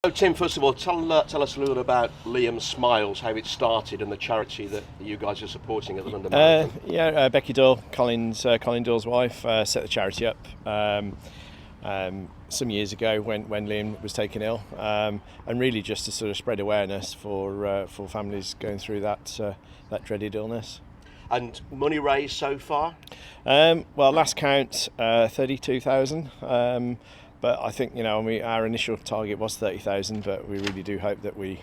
So Tim, first of all, tell us a little about Liam Smiles, how it started, and the charity that you guys are supporting at the London Marathon. Becky Doyle, Colin Doyle's wife, set the charity up some years ago when Liam was taken ill, and really just to sort of spread awareness for families going through that dreaded illness. And money raised so far? Well, last count, 32,000. But I think our initial target was 30,000, but we really do hope that we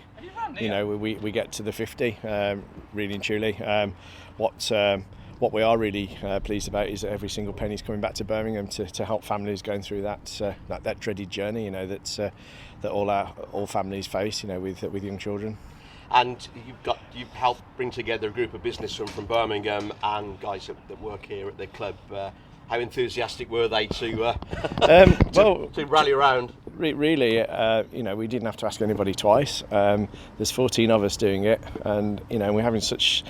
get to the 50. Really and truly, what we are really pleased about is that every single penny is coming back to Birmingham to help families going through that dreaded journey. that all families face. With young children. And you've helped bring together a group of businessmen from Birmingham and guys that work here at the club. How enthusiastic were they to rally around? Really, we didn't have to ask anybody twice. There's 14 of us doing it, and we're having such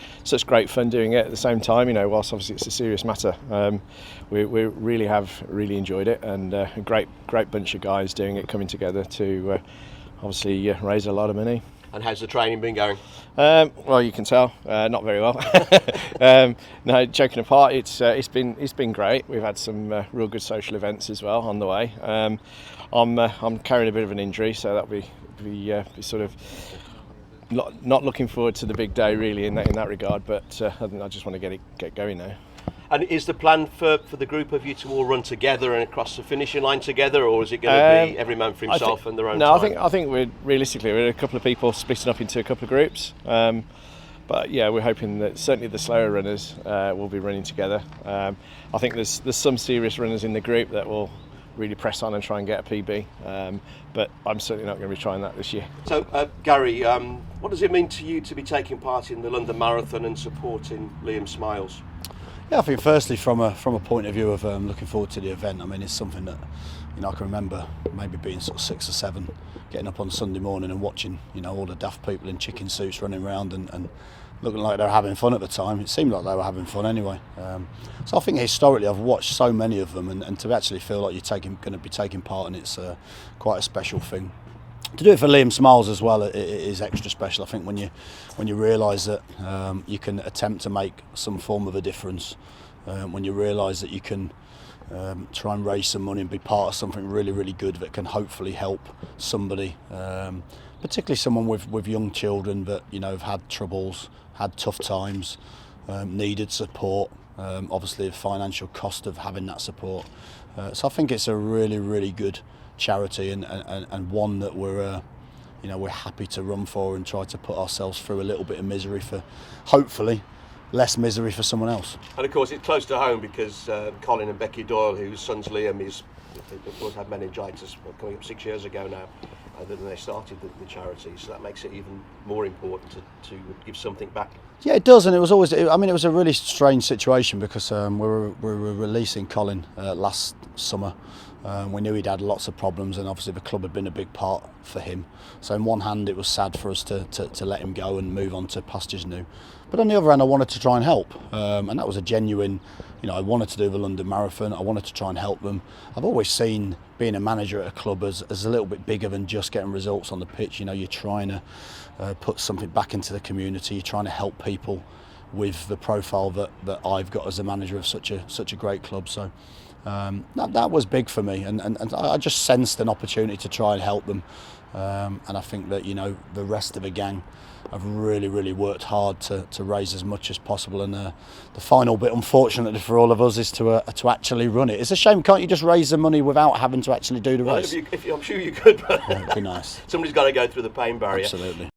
great fun doing it at the same time. Whilst obviously it's a serious matter, we really have enjoyed it, and a great bunch of guys doing it, coming together to obviously raise a lot of money. And how's the training been going? Well, you can tell, not very well. No, joking apart, it's been great. We've had some real good social events as well on the way. I'm carrying a bit of an injury, so that'll be sort of not looking forward to the big day really in that regard. But I just want to get going now. And is the plan for the group of you to all run together and across the finishing line together, or is it going to be every man for himself and their own time? I think we're a couple of people splitting up into a couple of groups. But yeah, we're hoping that certainly the slower runners will be running together. I think there's some serious runners in the group that will really press on and try and get a PB. But I'm certainly not going to be trying that this year. So Gary, what does it mean to you to be taking part in the London Marathon and supporting Liam Smiles? Yeah, I think firstly from a point of view of looking forward to the event. I mean, it's something that I can remember maybe being sort of 6 or 7, getting up on Sunday morning and watching all the daft people in chicken suits running around and looking like they were having fun at the time. It seemed like they were having fun anyway. So I think historically I've watched so many of them, and to actually feel like you're going to be taking part in it's quite a special thing. To do it for Liam Smiles as well, it is extra special. I think when you realise that you can attempt to make some form of a difference, when you realise that you can try and raise some money and be part of something really, really good that can hopefully help somebody, particularly someone with young children that have had troubles, had tough times, needed support. Obviously, the financial cost of having that support. So I think it's a really, really good charity and one that we're happy to run for and try to put ourselves through a little bit of misery for hopefully less misery for someone else. And of course it's close to home because Colin and Becky Doyle, whose son's Liam, of course had meningitis coming up 6 years ago now, that they started the charity, so that makes it even more important to give something back. Yeah, it does, and it was a really strange situation because we were releasing Colin last summer. We knew he'd had lots of problems, and obviously the club had been a big part for him. So on one hand it was sad for us to let him go and move on to pastures new, but on the other hand I wanted to try and help, and that was a genuine, I wanted to do the London Marathon, I wanted to try and help them. I've always seen being a manager at a club as a little bit bigger than just getting results on the pitch. You're trying to put something back into the community, you're trying to help people with the profile that I've got as a manager of such a great club. So that was big for me, and I just sensed an opportunity to try and help them, and I think that the rest of the gang have really, really worked hard to raise as much as possible, and the final bit, unfortunately for all of us, is to actually run it. It's a shame, can't you just raise the money without having to actually do the race? I'm sure you could, but yeah, it'd be nice. Somebody's got to go through the pain barrier. Absolutely.